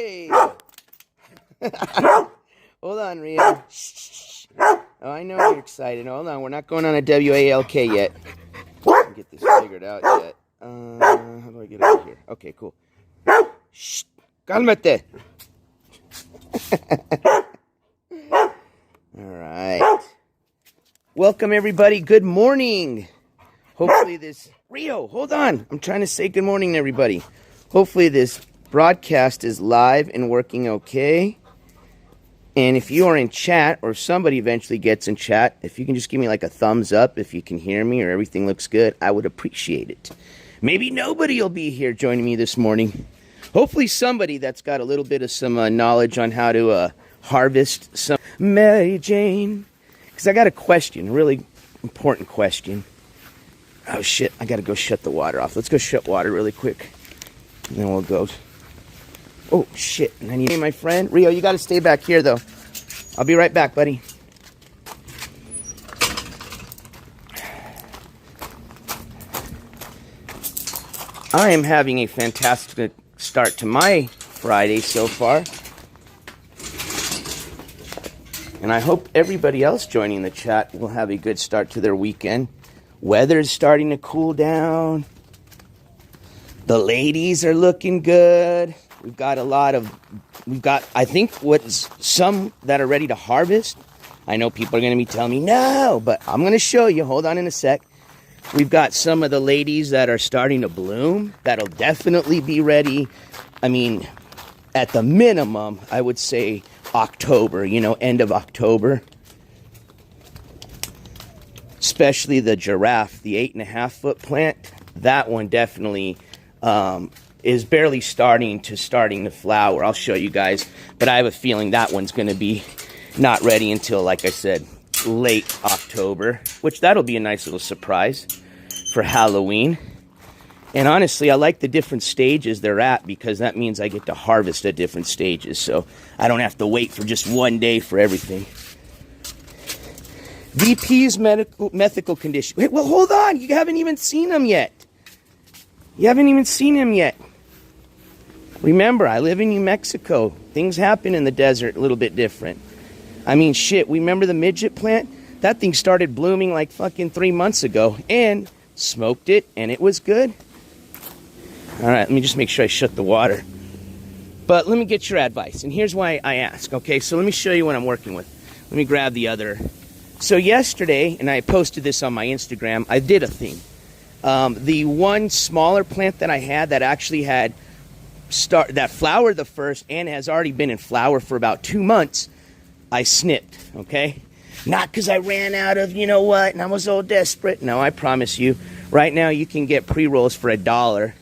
Hey! Hold on, Rio. Shh. Oh, I know you're excited. Hold on, we're not going on a WALK yet. Can't get this figured out yet. How do I get over here? Okay, cool. Shh. Calmate. Alright. Welcome, everybody. Good morning. Hopefully this... Rio, hold on. I'm trying to say good morning to everybody. Hopefully this broadcast is live and working okay. And if you are in chat, or somebody eventually gets in chat, if you can just give me like a thumbs up if you can hear me or everything looks good, I would appreciate it. Maybe nobody will be here joining me this morning. Hopefully somebody that's got a little bit of some knowledge on how to harvest some Mary Jane. Because I got a question, a really important question. Oh shit, I gotta go shut the water off. Let's go shut water really quick. And then we'll go. Oh shit, and I need my friend. Rio, you gotta stay back here though. I'll be right back, buddy. I am having a fantastic start to my Friday so far. And I hope everybody else joining the chat will have a good start to their weekend. Weather's starting to cool down. The ladies are looking good. We've got I think, some that are ready to harvest. I know people are going to be telling me no, but I'm going to show you. Hold on in a sec. We've got some of the ladies that are starting to bloom. That'll definitely be ready. I mean, at the minimum, I would say October, end of October. Especially the giraffe, the 8.5-foot plant. That one definitely is barely starting to flower. I'll show you guys. But I have a feeling that one's going to be not ready until, like I said, late October. Which that'll be a nice little surprise for Halloween. And honestly, I like the different stages they're at because that means I get to harvest at different stages. So I don't have to wait for just one day for everything. VP's methical condition. Wait, well, hold on. You haven't even seen him yet. Remember, I live in New Mexico. Things happen in the desert a little bit different. I mean, shit, remember the midget plant? That thing started blooming like fucking 3 months ago. And smoked it, and it was good. All right, let me just make sure I shut the water. But let me get your advice. And here's why I ask, okay? So let me show you what I'm working with. Let me grab the other... So yesterday, and I posted this on my Instagram, I did a thing. The one smaller plant that I had that actually had that flowered the first and has already been in flower for about 2 months, I snipped, okay? Not because I ran out of you know what and I was all desperate. No, I promise you, right now you can get pre-rolls for $1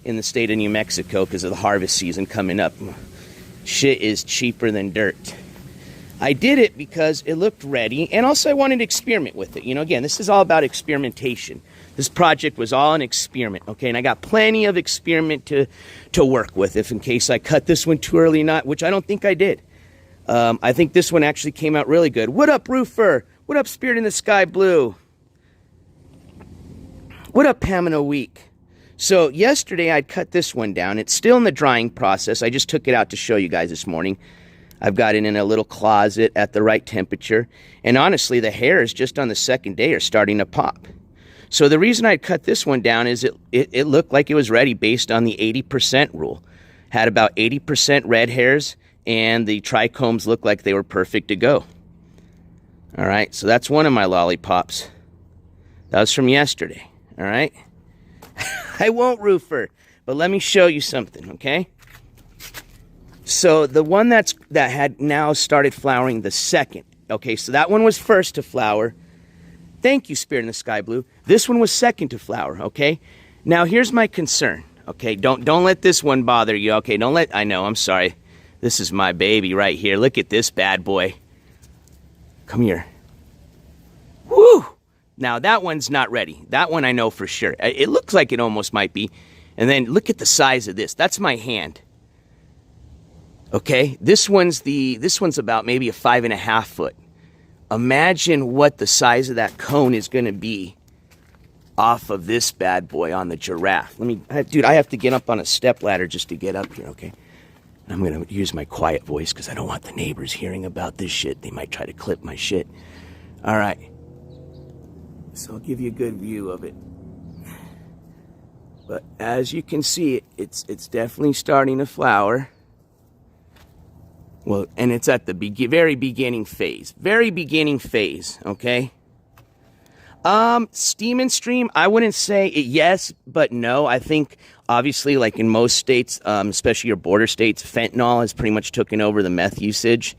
in the state of New Mexico because of the harvest season coming up. Shit is cheaper than dirt. I did it because it looked ready, and also I wanted to experiment with it. Again, this is all about experimentation. This project was all an experiment, okay? And I got plenty of experiment to work with, if in case I cut this one too early, which I don't think I did. I think this one actually came out really good. What up, Roofer? What up, Spirit in the Sky Blue? What up, Pamela Week? So yesterday I'd cut this one down. It's still in the drying process. I just took it out to show you guys this morning. I've got it in a little closet at the right temperature. And honestly, the hairs just on the second day are starting to pop. So the reason I cut this one down is it looked like it was ready based on the 80% rule. Had about 80% red hairs, and the trichomes looked like they were perfect to go. All right, so that's one of my lollipops. That was from yesterday, all right? I won't roofer, but let me show you something, okay? So the one that had now started flowering the second. Okay, so that one was first to flower. Thank you, Spirit in the Sky Blue. This one was second to flower, okay? Now here's my concern, okay? Don't let this one bother you, okay? I know, I'm sorry. This is my baby right here. Look at this bad boy. Come here. Woo! Now that one's not ready. That one I know for sure. It looks like it almost might be. And then look at the size of this. That's my hand. Okay, this one's about maybe a 5.5 foot. Imagine what the size of that cone is going to be off of this bad boy on the giraffe. Dude, I have to get up on a step ladder just to get up here, okay? I'm going to use my quiet voice because I don't want the neighbors hearing about this shit. They might try to clip my shit. All right. So I'll give you a good view of it. But as you can see, it's definitely starting to flower. Well, and it's at the very beginning phase. Very beginning phase, okay? Steam and stream, I wouldn't say yes, but no. I think, obviously, like in most states, especially your border states, fentanyl has pretty much taken over the meth usage.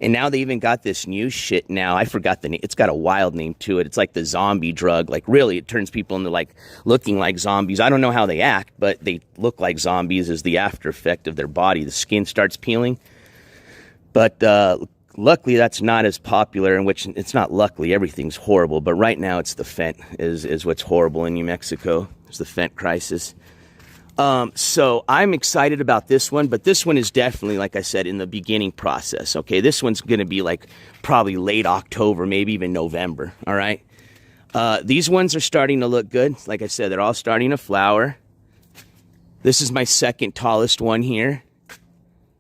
And now they even got this new shit now. I forgot the name. It's got a wild name to it. It's like the zombie drug. Like, really, it turns people into, like, looking like zombies. I don't know how they act, but they look like zombies as the after effect of their body. The skin starts peeling. But luckily, that's not as popular, in which it's not luckily. Everything's horrible. But right now, it's the fent is what's horrible in New Mexico. It's the fent crisis. So I'm excited about this one, but this one is definitely, like I said, in the beginning process, okay? This one's going to be like probably late October, maybe even November, all right? These ones are starting to look good. Like I said, they're all starting to flower. This is my second tallest one here,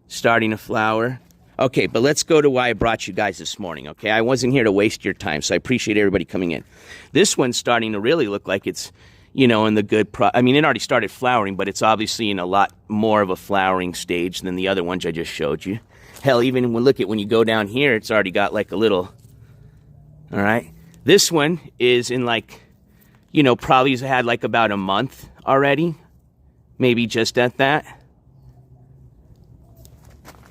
starting to flower. Okay, but let's go to why I brought you guys this morning, okay? I wasn't here to waste your time, so I appreciate everybody coming in. This one's starting to really look like it's, you know, in the good I mean, it already started flowering, but it's obviously in a lot more of a flowering stage than the other ones I just showed you. Hell, even when you go down here, it's already got like a little, all right? This one is in like, you know, probably has had like about a month already. Maybe just at that.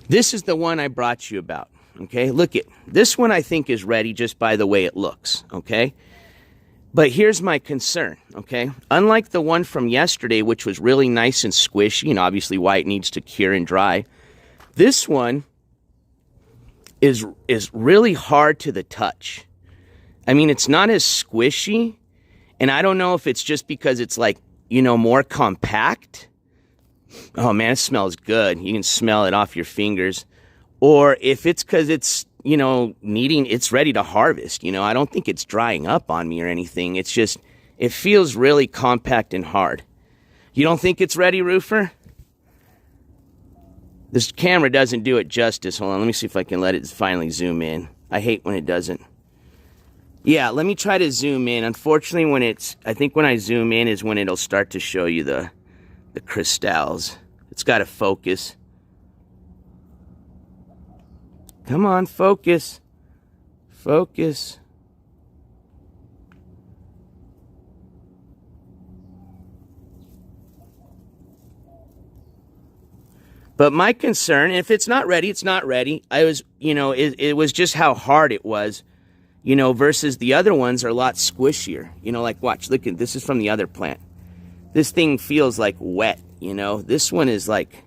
This is the one I brought you about, okay? Look it. This one I think is ready just by the way it looks, okay? But here's my concern, okay? Unlike the one from yesterday, which was really nice and squishy, you know, obviously why it needs to cure and dry, this one is really hard to the touch. I mean, it's not as squishy, and I don't know if it's just because it's like, you know, more compact. Oh man, it smells good. You can smell it off your fingers. Or if it's because it's, you know, it's ready to harvest. You know, I don't think it's drying up on me or anything. It's just, it feels really compact and hard. You don't think it's ready, Roofer? This camera doesn't do it justice. Hold on, let me see if I can let it finally zoom in. I hate when it doesn't. Yeah, let me try to zoom in. Unfortunately, I think when I zoom in is when it'll start to show you the crystals. It's got to focus. Come on, focus. Focus. But my concern, if it's not ready, it's not ready. It was just how hard it was, you know, versus the other ones are a lot squishier. You know, like, watch, look at this is from the other plant. This thing feels like wet, you know. This one is like,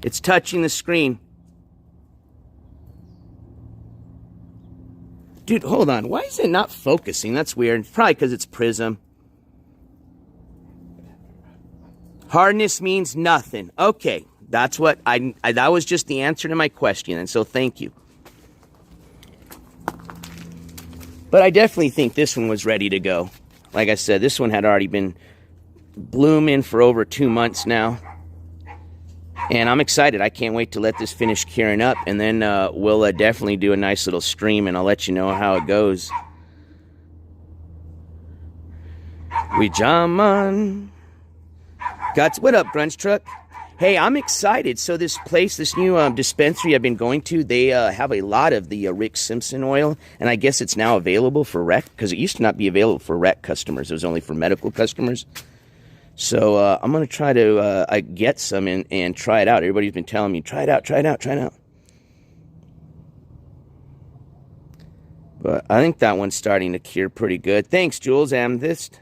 it's touching the screen. Dude, hold on. Why is it not focusing? That's weird. Probably because it's prism. Hardness means nothing. Okay, that's what that was just the answer to my question, and so thank you. But I definitely think this one was ready to go. Like I said, this one had already been blooming for over 2 months now. And I'm excited. I can't wait to let this finish curing up. And then we'll definitely do a nice little stream, and I'll let you know how it goes. We jam on. What up, Brunch Truck? Hey, I'm excited. So this place, this new dispensary I've been going to, they have a lot of the Rick Simpson oil. And I guess it's now available for rec, because it used to not be available for rec customers. It was only for medical customers. So I'm going to try to get some and try it out. Everybody's been telling me, try it out, try it out, try it out. But I think that one's starting to cure pretty good. Thanks, Jules Amethyst.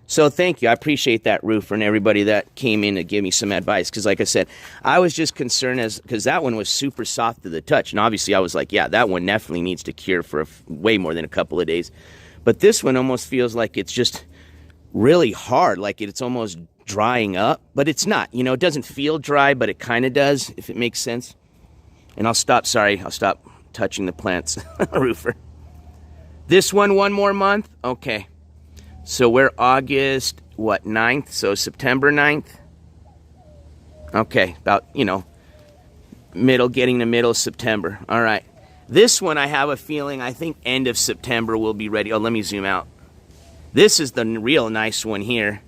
So thank you. I appreciate that, Roofer, and everybody that came in to give me some advice. Because like I said, I was just concerned because that one was super soft to the touch. And obviously I was like, yeah, that one definitely needs to cure for way more than a couple of days. But this one almost feels like it's just really hard, like it's almost drying up. But it's not. You know, it doesn't feel dry, but it kind of does, if it makes sense. And I'll stop touching the plants, Roofer. This one more month? Okay. So we're August, what, 9th? So September 9th? Okay, about, getting to middle of September. All right. This one, I have a feeling, I think end of September will be ready. Oh, let me zoom out. This is the real nice one here.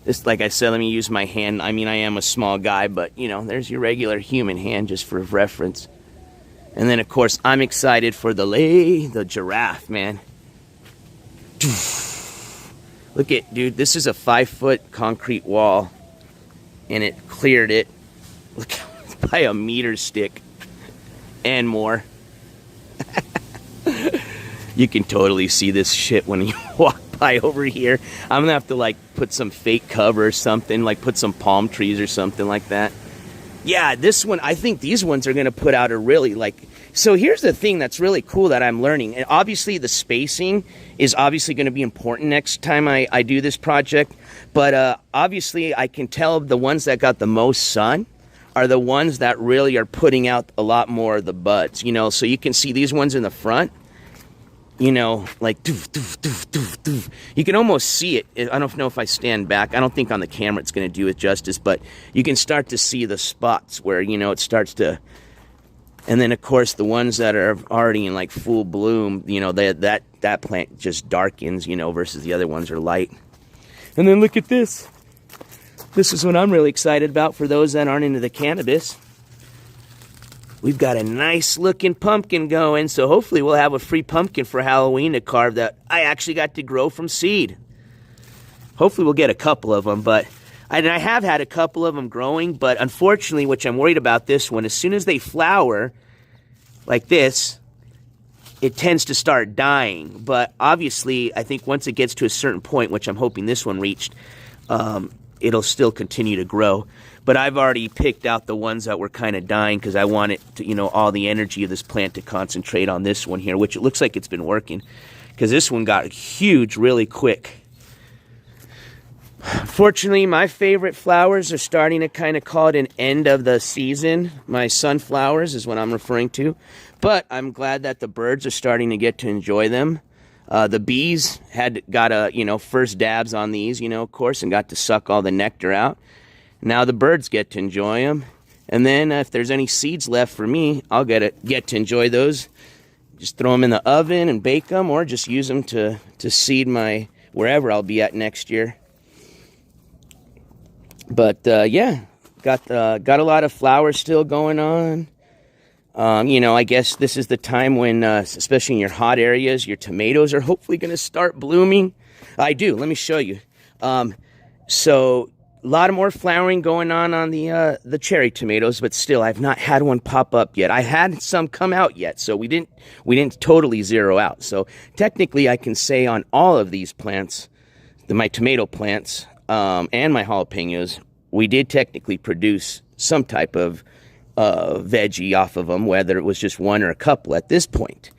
This, like I said, let me use my hand. I mean, I am a small guy, but, there's your regular human hand just for reference. And then, of course, I'm excited for the giraffe, man. Look at, dude, this is a 5-foot concrete wall. And it cleared it. Look, by a meter stick. And more. You can totally see this shit when you walk by over here. I'm gonna have to put some fake cover or something, put some palm trees or something like that. Yeah, this one, I think these ones are gonna put out a really so here's the thing that's really cool that I'm learning. And obviously the spacing is obviously gonna be important next time I do this project. But obviously I can tell the ones that got the most sun are the ones that really are putting out a lot more of the buds, so you can see these ones in the front, like doof, doof, doof, doof, doof. You can almost see it. I don't know if I stand back. I don't think on the camera it's going to do it justice, but you can start to see the spots where, it starts to, and then of course the ones that are already in full bloom, that plant just darkens, versus the other ones are light. And then look at this. This is what I'm really excited about for those that aren't into the cannabis. We've got a nice looking pumpkin going, so hopefully we'll have a free pumpkin for Halloween to carve that I actually got to grow from seed. Hopefully we'll get a couple of them, but I have had a couple of them growing, but unfortunately, which I'm worried about this one, as soon as they flower like this, it tends to start dying. But obviously, I think once it gets to a certain point, which I'm hoping this one reached, it'll still continue to grow. But I've already picked out the ones that were kind of dying because I want it to, all the energy of this plant to concentrate on this one here, which it looks like it's been working because this one got huge really quick. Fortunately, my favorite flowers are starting to kind of call it an end of the season. My sunflowers is what I'm referring to. But I'm glad that the birds are starting to get to enjoy them. The bees got a, first dabs on these, of course, and got to suck all the nectar out. Now the birds get to enjoy them. And then if there's any seeds left for me, I'll get to enjoy those. Just throw them in the oven and bake them, or just use them to seed my wherever I'll be at next year. But yeah, got a lot of flowers still going on. I guess this is the time when, especially in your hot areas, your tomatoes are hopefully going to start blooming. I do. Let me show you. So a lot of more flowering going on the cherry tomatoes, but still, I've not had one pop up yet. I had some come out yet, so we didn't totally zero out. So technically, I can say on all of these plants, my tomato plants, and my jalapenos, we did technically produce some type of veggie off of them, whether it was just one or a couple at this point.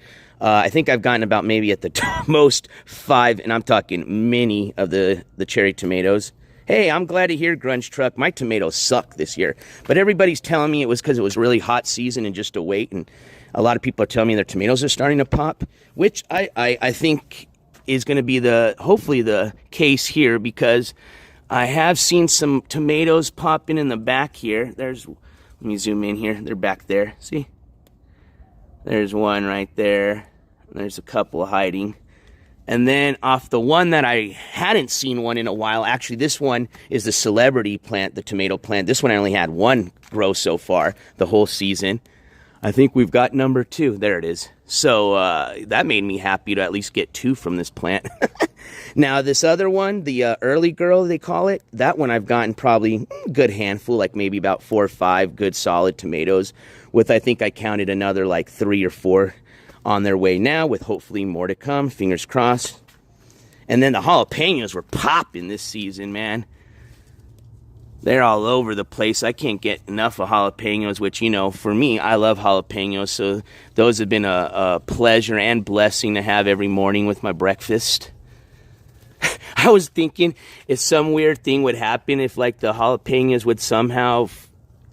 I think I've gotten about maybe at the most 5, and I'm talking many of the cherry tomatoes. Hey, I'm glad to hear, Grunge Truck. My tomatoes suck this year. But everybody's telling me it was because it was really hot season and just to wait. And a lot of people are telling me their tomatoes are starting to pop, which I think is going to be hopefully the case here, because I have seen some tomatoes popping in the back here. Let me zoom in here. They're back there. See? There's one right there. There's a couple hiding. And then off the one that I hadn't seen one in a while, actually this one is the celebrity plant, the tomato plant. This one I only had one grow so far the whole season. I think we've got number 2. There it is. So that made me happy to at least get 2 from this plant. Now this other one, the early girl they call it, that one I've gotten probably a good handful, like maybe about 4 or 5 good solid tomatoes, with I think I counted another like 3 or 4 on their way now, with hopefully more to come, fingers crossed. And then the jalapenos were popping this season, man. They're all over the place. I can't get enough of jalapenos, which, for me, I love jalapenos. So those have been a pleasure and blessing to have every morning with my breakfast. I was thinking if some weird thing would happen, if like the jalapenos would somehow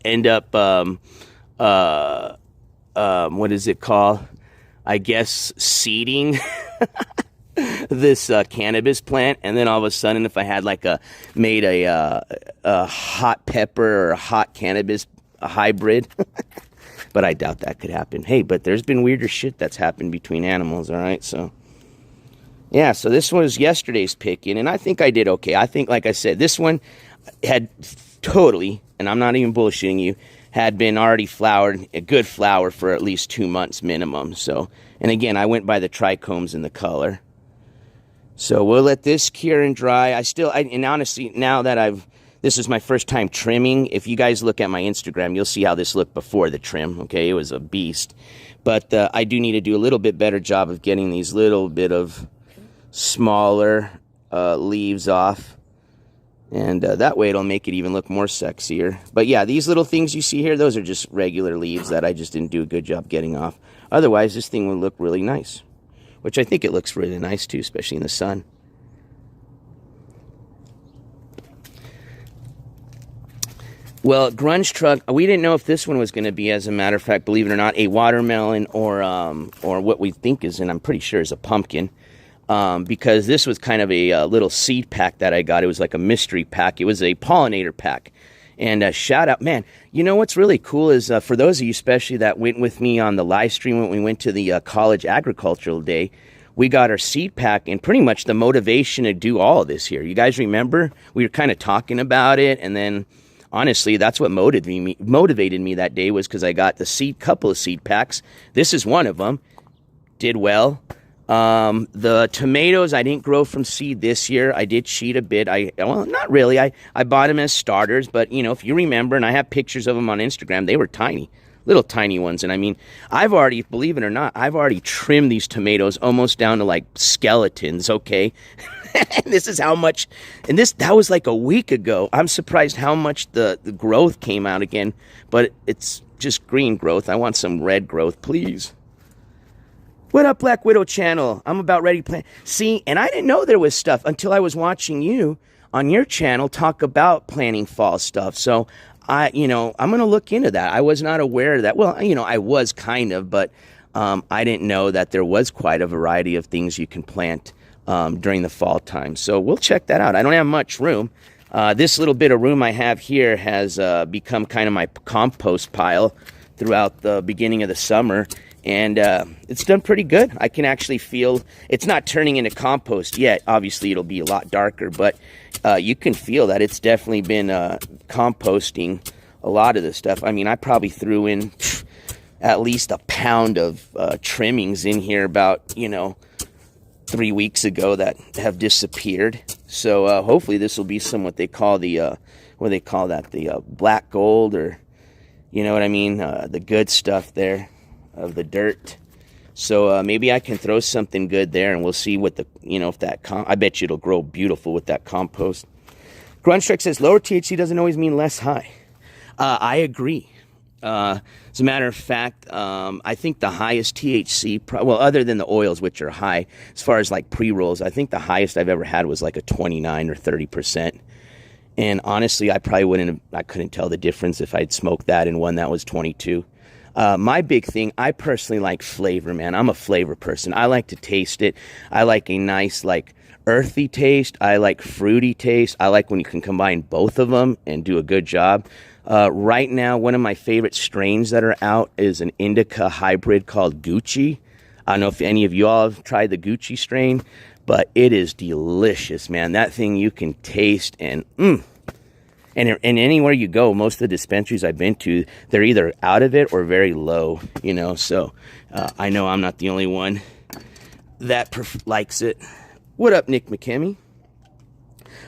end up, what is it called? I guess seeding. this cannabis plant, and then all of a sudden, if I had like made a hot pepper or a hot cannabis hybrid, but I doubt that could happen. Hey, but there's been weirder shit that's happened between animals. All right, so yeah, so this was yesterday's picking, and I think I did okay. I think, like I said, this one had totally, and I'm not even bullshitting you, had been already flowered, a good flower for at least 2 months minimum. So, and again, I went by the trichomes in the color. So we'll let this cure and dry. And honestly, now that this is my first time trimming. If you guys look at my Instagram, you'll see how this looked before the trim. Okay, it was a beast. But I do need to do a little bit better job of getting these little bit of smaller leaves off. And that way it'll make it even look more sexier. But yeah, these little things you see here, those are just regular leaves that I just didn't do a good job getting off. Otherwise, this thing would look really nice. Which I think it looks really nice too, especially in the sun. Well, Grunge Truck, we didn't know if this one was going to be, as a matter of fact, believe it or not, a watermelon or what we think is, and I'm pretty sure is a pumpkin. Because this was kind of a little seed pack that I got. It was like a mystery pack. It was a pollinator pack. And shout out, man, you know what's really cool is for those of you especially that went with me on the live stream when we went to the college agricultural day, we got our seed pack and pretty much the motivation to do all of this here. You guys remember? We were kind of talking about it, and then honestly, that's what motivated me that day was because I got the couple of seed packs. This is one of them. Did well. The tomatoes I didn't grow from seed this year. I did cheat a bit. Well, not really. I bought them as starters, but you know, if you remember, and I have pictures of them on Instagram, they were tiny, little tiny ones. And I mean, believe it or not, I've already trimmed these tomatoes almost down to like skeletons. Okay. This is how much, and that was like a week ago. I'm surprised how much the growth came out again, but it's just green growth. I want some red growth, please. What up, Black Widow channel? I'm about ready to plant. See, and I didn't know there was stuff until I was watching you on your channel talk about planting fall stuff. So I'm going to look into that. I was not aware of that. Well, I was kind of, but I didn't know that there was quite a variety of things you can plant during the fall time. So we'll check that out. I don't have much room. This little bit of room I have here has become kind of my compost pile throughout the beginning of the summer. And it's done pretty good. I can actually feel it's not turning into compost yet. Obviously, it'll be a lot darker, but you can feel that it's definitely been composting a lot of the stuff. I mean, I probably threw in at least a pound of trimmings in here about, 3 weeks ago that have disappeared. So hopefully this will be some what they call the black gold, or you know what I mean, the good stuff there of the dirt. So maybe I can throw something good there, and we'll see what if that I bet you it'll grow beautiful with that compost. Grunstruck says lower THC doesn't always mean less high. I agree. As a matter of fact, I think the highest THC, other than the oils, which are high, as far as like pre-rolls, I think the highest I've ever had was like a 29 or 30%. And honestly, I couldn't tell the difference if I'd smoked that in one that was 22. My big thing, I personally like flavor, man. I'm a flavor person. I like to taste it. I like a nice, like, earthy taste. I like fruity taste. I like when you can combine both of them and do a good job. Right now, one of my favorite strains that are out is an indica hybrid called Gucci. I don't know if any of you all have tried the Gucci strain, but it is delicious, man. That thing you can taste and And anywhere you go, most of the dispensaries I've been to, they're either out of it or very low, So I know I'm not the only one that likes it. What up, Nick McKimmey?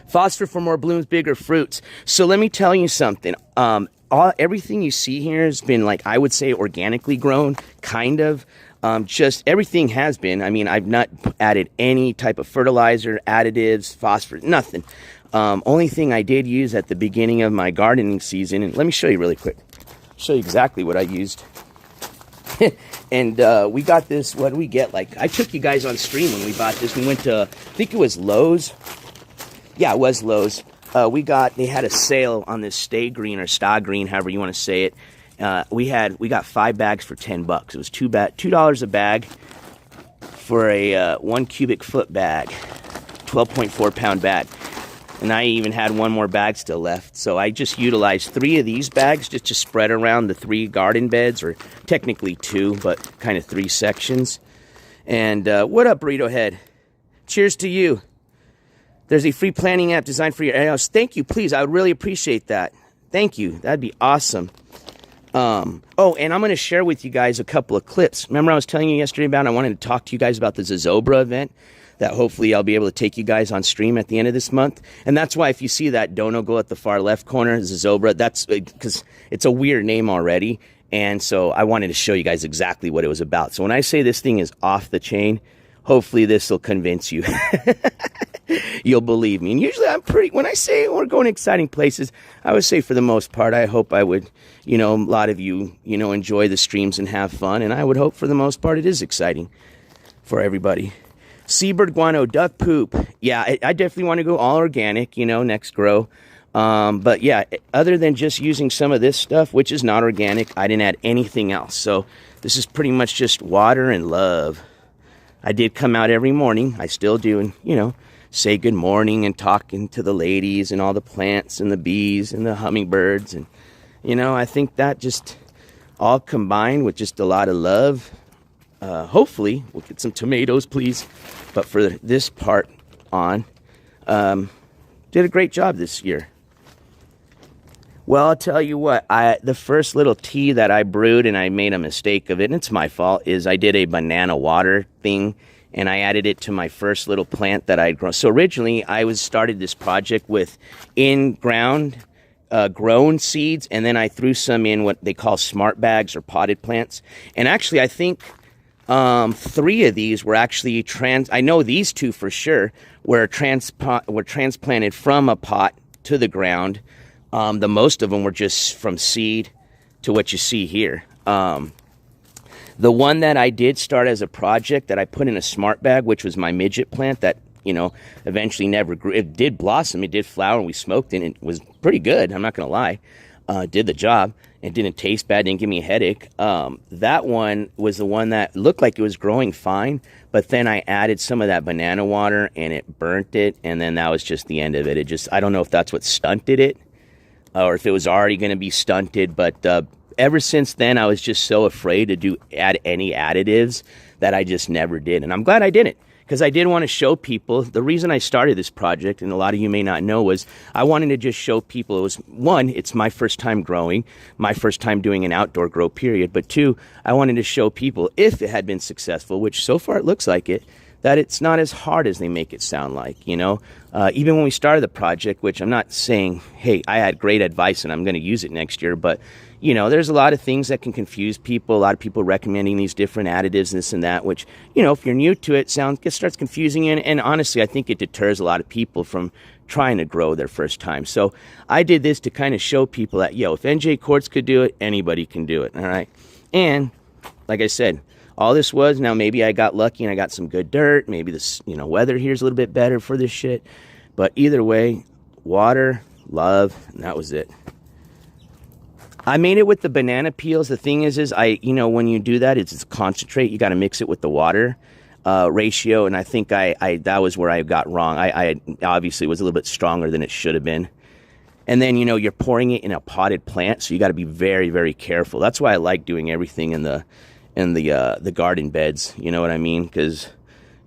Phosphor for more blooms, bigger fruits. So let me tell you something. Everything you see here has been, like, I would say, organically grown, kind of. Just everything has been. I mean, I've not added any type of fertilizer, additives, phosphorus, nothing. Only thing I did use at the beginning of my gardening season, and let me show you really quick. Show you exactly what I used. And we got this, what did we get? Like, I took you guys on stream when we bought this. We went to, I think it was Lowe's. Yeah, it was Lowe's. They had a sale on this Stay Green or Sta Green, however you want to say it. We got 5 bags for $10. It was $2 a bag. for a 1 cubic foot bag, 12.4 pound bag. And I even had one more bag still left. So I just utilized 3 of these bags just to spread around the 3 garden beds, or technically 2, but kind of 3 sections. And what up, Burrito Head? Cheers to you. There's a free planting app designed for your house. Thank you, please. I would really appreciate that. Thank you. That'd be awesome. Oh, and I'm going to share with you guys a couple of clips. Remember I was telling you yesterday about I wanted to talk to you guys about the Zozobra event that hopefully I'll be able to take you guys on stream at the end of this month. And that's why if you see that dono go at the far left corner, Zozobra, that's because it's a weird name already. And so I wanted to show you guys exactly what it was about. So when I say this thing is off the chain, hopefully this will convince you. You'll believe me. And usually when I say we're going to exciting places, I would say for the most part, I hope I would, a lot of you, enjoy the streams and have fun. And I would hope for the most part it is exciting for everybody. Seabird guano, duck poop. Yeah, I definitely want to go all organic, next grow. But yeah, other than just using some of this stuff, which is not organic, I didn't add anything else. So this is pretty much just water and love. I did come out every morning. I still do. And, say good morning and talking to the ladies and all the plants and the bees and the hummingbirds. And, I think that just all combined with just a lot of love. Hopefully we'll get some tomatoes, please. But for this part on, did a great job this year. Well, I'll tell you what, the first little tea that I brewed, and I made a mistake of it, and it's my fault, is I did a banana water thing, and I added it to my first little plant that I'd grown. So originally, I started this project with in-ground grown seeds, and then I threw some in what they call smart bags or potted plants. And actually, I think 3 of these were actually I know these 2 for sure were transplanted from a pot to the ground. The most of them were just from seed to what you see here. The one that I did start as a project that I put in a smart bag, which was my midget plant that, eventually never grew. It did blossom, it did flower, and we smoked it, and it was pretty good, I'm not going to lie. Did the job. It didn't taste bad, didn't give me a headache. That one was the one that looked like it was growing fine, but then I added some of that banana water, and it burnt it, and then that was just the end of it. I don't know if that's what stunted it, or if it was already going to be stunted, but ever since then, I was just so afraid to add any additives that I just never did. And I'm glad I didn't, because I did want to show people. The reason I started this project, and a lot of you may not know, was I wanted to just show people. It was, 1, it's my first time growing, my first time doing an outdoor grow period. But 2, I wanted to show people, if it had been successful, which so far it looks like it, that it's not as hard as they make it sound like, Even when we started the project, which I'm not saying, hey, I had great advice and I'm going to use it next year, but, there's a lot of things that can confuse people. A lot of people recommending these different additives, this and that, which, if you're new to it, starts confusing you. And honestly, I think it deters a lot of people from trying to grow their first time. So I did this to kind of show people that, if NJ Quartz could do it, anybody can do it, all right? And, like I said, all this was, now maybe I got lucky and I got some good dirt. Maybe this, weather here's a little bit better for this shit. But either way, water, love, and that was it. I made it with the banana peels. The thing is when you do that, it's a concentrate. You got to mix it with the water ratio. And I think that was where I got wrong. I obviously was a little bit stronger than it should have been. And then, you're pouring it in a potted plant. So you got to be very, very careful. That's why I like doing everything in the garden beds, you know what I mean? Because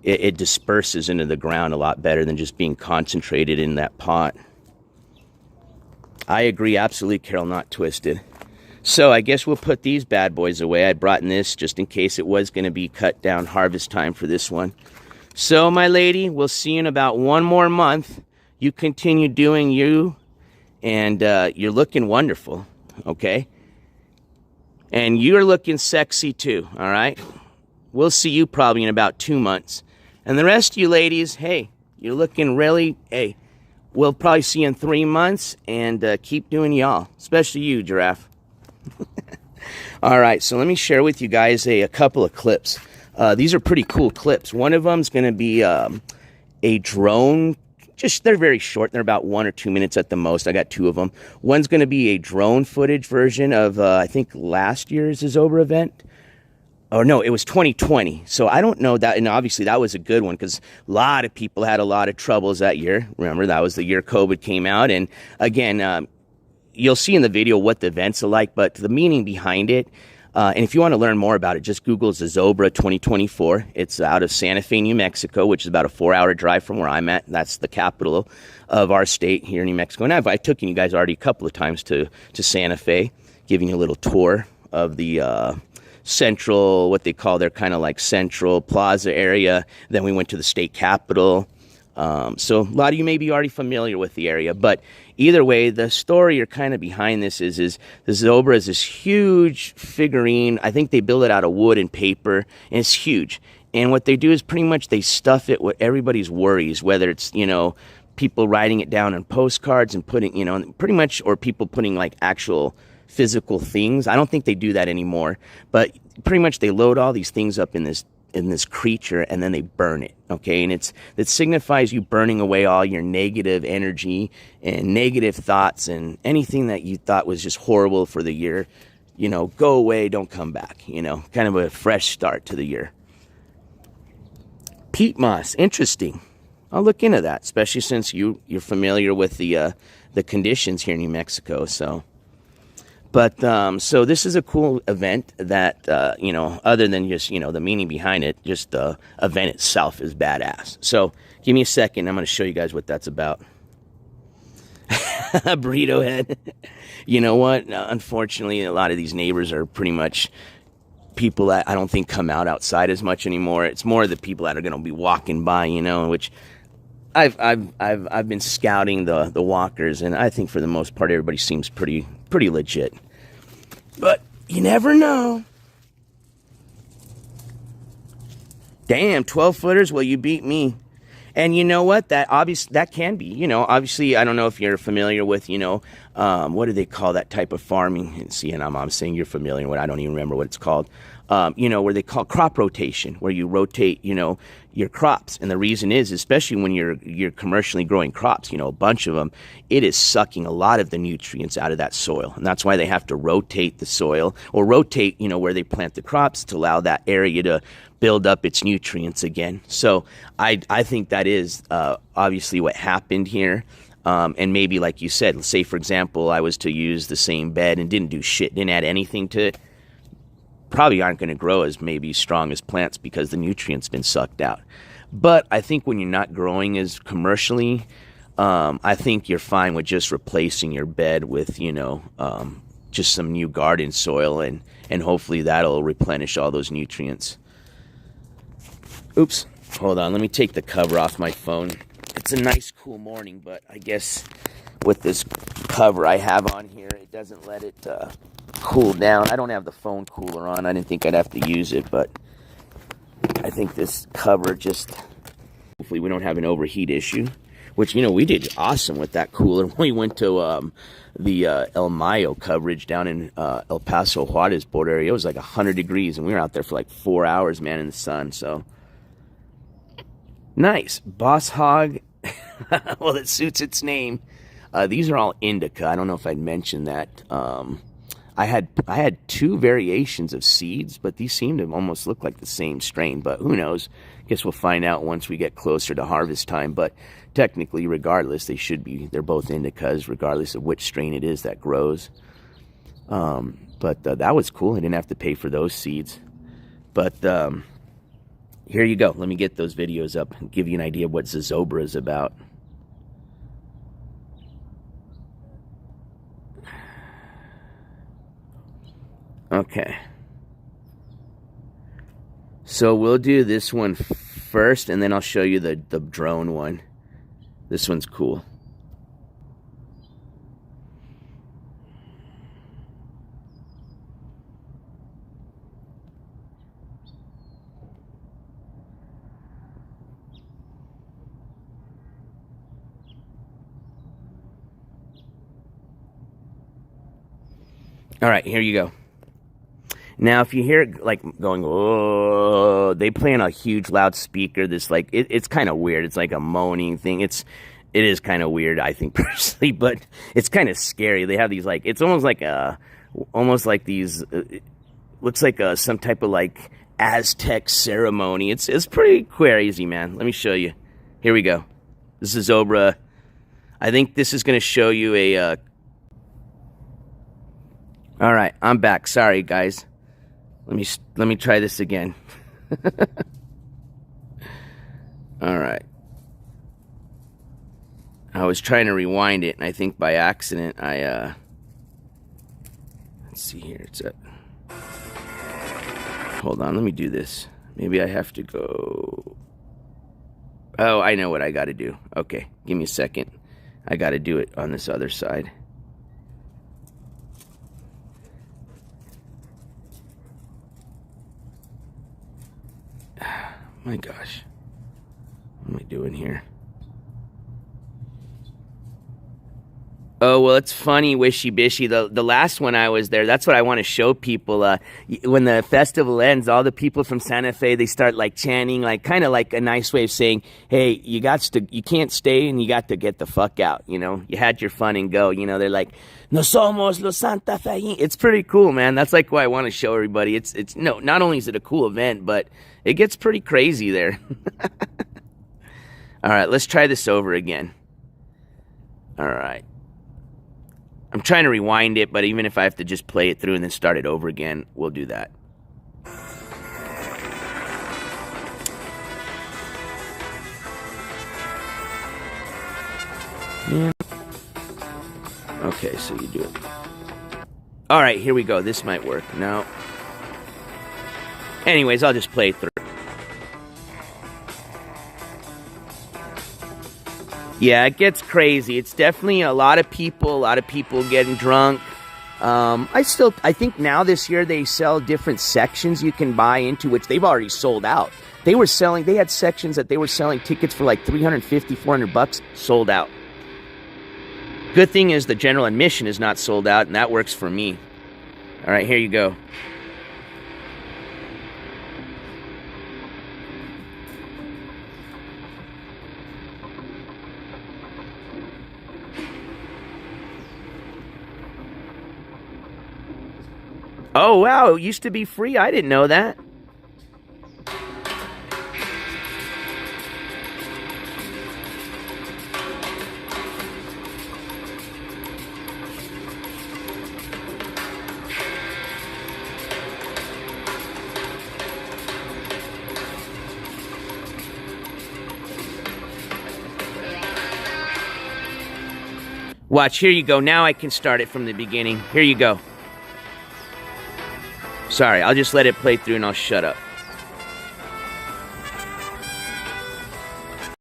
it disperses into the ground a lot better than just being concentrated in that pot. I agree, absolutely, Carol, not twisted. So I guess we'll put these bad boys away. I brought in this just in case it was going to be cut down harvest time for this one. So, my lady, we'll see you in about 1 more month. You continue doing you, and you're looking wonderful, okay? And you're looking sexy too, all right? We'll see you probably in about 2 months. And the rest of you ladies, hey, you're looking really, hey, we'll probably see you in 3 months, and keep doing y'all, especially you, Giraffe. All right, so let me share with you guys a couple of clips. These are pretty cool clips. One of them is going to be a drone. They're very short. They're about 1 or 2 minutes at the most. I got 2 of them. One's going to be a drone footage version of, I think, last year's Zozobra event. or no, it was 2020. So I don't know that. And obviously that was a good one because a lot of people had a lot of troubles that year. Remember, that was the year COVID came out. And again, you'll see in the video what the events are like, but the meaning behind it. And if you want to learn more about it, just Google Zozobra 2024. It's out of Santa Fe, New Mexico, which is about a 4-hour drive from where I'm at. That's the capital of our state here in New Mexico. And I've taken you guys already a couple of times to Santa Fe, giving you a little tour of the central, what they call their kind of like central plaza area. Then we went to the state capitol. So a lot of you may be already familiar with the area, but either way, the story or kind of behind this is the Zozobra is this huge figurine. I think they build it out of wood and paper, and it's huge. And what they do is pretty much they stuff it with everybody's worries, whether it's, people writing it down on postcards and putting, pretty much, or people putting like actual physical things. I don't think they do that anymore, but pretty much they load all these things up in this creature and then they burn it. Okay. And it signifies you burning away all your negative energy and negative thoughts and anything that you thought was just horrible for the year, go away, don't come back, kind of a fresh start to the year. Peat moss. Interesting. I'll look into that, especially since you're familiar with the conditions here in New Mexico. But so this is a cool event that, other than just, the meaning behind it, just the event itself is badass. So give me a second. I'm going to show you guys what that's about. A burrito head. You know what? Unfortunately, a lot of these neighbors are pretty much people that I don't think come out outside as much anymore. It's more the people that are going to be walking by, which I've been scouting the walkers, and I think for the most part everybody seems pretty legit. But you never know. Damn, 12-footers, well, you beat me. And you know what? That can be, obviously, I don't know if you're familiar with, what do they call that type of farming? And see, and I'm saying you're familiar with, I don't even remember what it's called. Where they call crop rotation, where you rotate, your crops. And the reason is, especially when you're commercially growing crops, a bunch of them, it is sucking a lot of the nutrients out of that soil. And that's why they have to rotate the soil or rotate, where they plant the crops to allow that area to build up its nutrients again. So I think that is obviously what happened here. And maybe, like you said, say, for example, I was to use the same bed and didn't do shit, didn't add anything to it, probably aren't going to grow as maybe strong as plants because the nutrients been sucked out. But I think when you're not growing as commercially, I think you're fine with just replacing your bed with, just some new garden soil, and hopefully that'll replenish all those nutrients. Oops, hold on, let me take the cover off my phone. It's a nice cool morning, but I guess with this cover I have on here, it doesn't let it cool down. I don't have the phone cooler on. I didn't think I'd have to use it, but I think this cover just, hopefully we don't have an overheat issue, which, we did awesome with that cooler. We went to the El Mayo coverage down in El Paso, Juarez border area. It was like 100 degrees, and we were out there for like 4 hours, man, in the sun. So nice. Boss Hog. Well, it suits its name. These are all indica. I don't know if I'd mentioned that. I had two variations of seeds, but these seem to almost look like the same strain, but who knows? Guess we'll find out once we get closer to harvest time. But technically, regardless, they're both indicas, regardless of which strain it is that grows. But that was cool. I didn't have to pay for those seeds. But here you go. Let me get those videos up and give you an idea of what Zozobra is about. Okay. So we'll do this one first, and then I'll show you the drone one. This one's cool. All right, here you go. Now, if you hear it like going, oh, they play on a huge loudspeaker. This like it's kind of weird. It's like a moaning thing. It is kind of weird, I think personally, but it's kind of scary. They have these like, it's almost like these. Looks like some type of like Aztec ceremony. It's pretty crazy, man. Let me show you. Here we go. This is Zozobra. I think this is going to show you a... All right, I'm back. Sorry, guys. Let me try this again. All right. I was trying to rewind it, and I think by accident I let's see here. It's up. Hold on, let me do this. Maybe I have to go. Oh, I know what I got to do. Okay, give me a second. I got to do it on this other side. My gosh. What am I doing here? Oh, well, it's funny, Wishy Bishy. The last one I was there, that's what I want to show people. When the festival ends, all the people from Santa Fe, they start like chanting, like kind of like a nice way of saying, hey, you can't stay and you got to get the fuck out. You know, you had your fun and go. You know, they're like, no somos los Santa Fe. It's pretty cool, man. That's like why I want to show everybody. It's no, not only is it a cool event, but it gets pretty crazy there. All right, let's try this over again. All right. I'm trying to rewind it, but even if I have to just play it through and then start it over again, we'll do that. Yeah. Okay, so you do it. All right, here we go. This might work. No. Anyways, I'll just play it through. Yeah, it gets crazy. It's definitely a lot of people getting drunk. I think now this year they sell different sections you can buy into, which they've already sold out. They had sections that they were selling tickets for like $350, $400, sold out. Good thing is the general admission is not sold out, and that works for me. All right, here you go. Oh, wow, it used to be free. I didn't know that. Watch, here you go. Now I can start it from the beginning. Here you go. Sorry, I'll just let it play through and I'll shut up.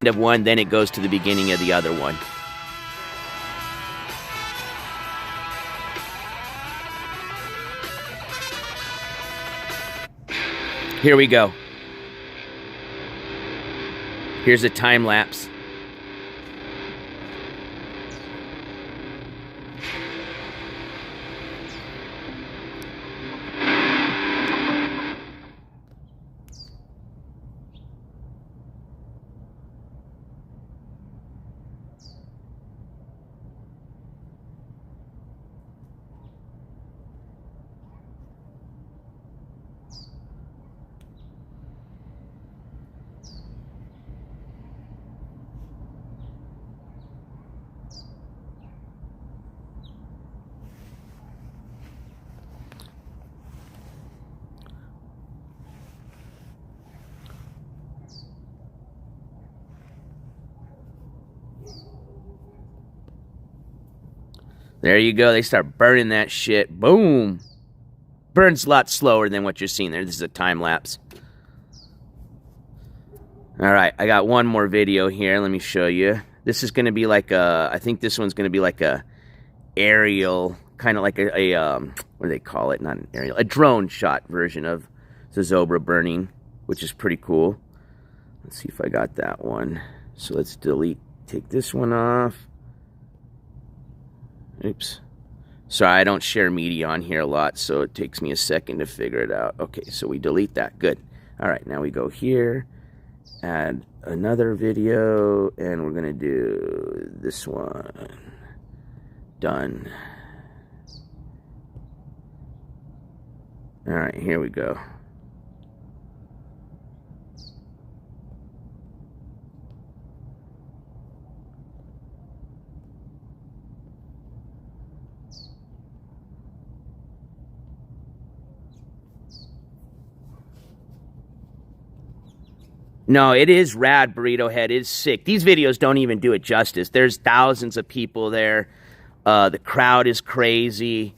End of one, then it goes to the beginning of the other one. Here we go. Here's a time lapse. There you go. They start burning that shit. Boom. Burns a lot slower than what you're seeing there. This is a time lapse. All right. I got one more video here. Let me show you. This is going to be like a, I think this one's going to be like a aerial, kind of like a what do they call it? Not an aerial, a drone shot version of Zozobra burning, which is pretty cool. Let's see if I got that one. So let's take this one off. Oops. Sorry, I don't share media on here a lot, so it takes me a second to figure it out. Okay, so we delete that. Good. All right, now we go here, add another video, and we're going to do this one. Done. All right, here we go. No, it is rad, Burrito Head. It's sick. These videos don't even do it justice. There's thousands of people there. The crowd is crazy.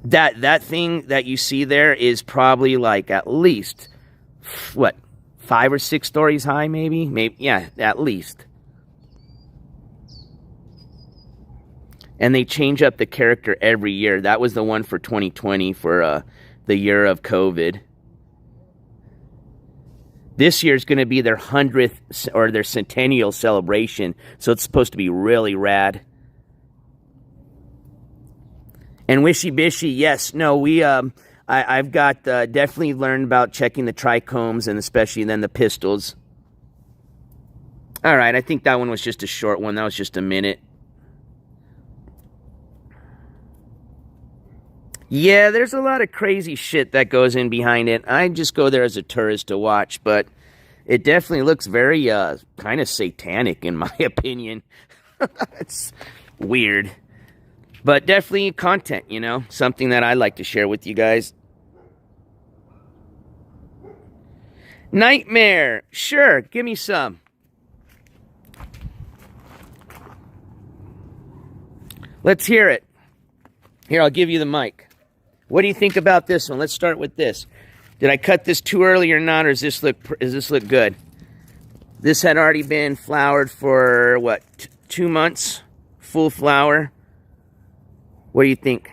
That thing that you see there is probably like at least, what, 5 or 6 stories high, maybe? Yeah, at least. And they change up the character every year. That was the one for 2020 for the year of COVID. This year's going to be their 100th or their centennial celebration, so it's supposed to be really rad. And Wishy Bishy, yes, no, I've got definitely learned about checking the trichomes and especially then the pistils. All right, I think that one was just a short one. That was just a minute. Yeah, there's a lot of crazy shit that goes in behind it. I just go there as a tourist to watch, but it definitely looks very kind of satanic in my opinion. It's weird. But definitely content, you know, something that I like to share with you guys. Nightmare, sure, give me some. Let's hear it. Here, I'll give you the mic. What do you think about this one? Let's start with this. Did I cut this too early or not, or does this look good? This had already been flowered for, what, 2 months? Full flower. What do you think?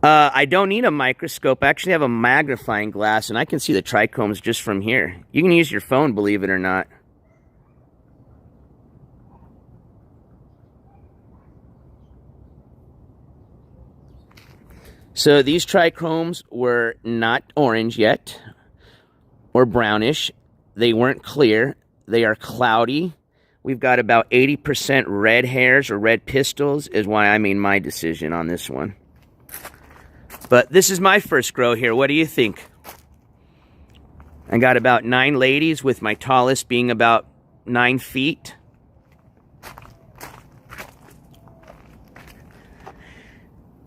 I don't need a microscope. I actually have a magnifying glass, and I can see the trichomes just from here. You can use your phone, believe it or not. So these trichomes were not orange yet, or brownish. They weren't clear. They are cloudy. We've got about 80% red hairs or red pistils is why I made my decision on this one. But this is my first grow here. What do you think? I got about 9 ladies, with my tallest being about 9 feet.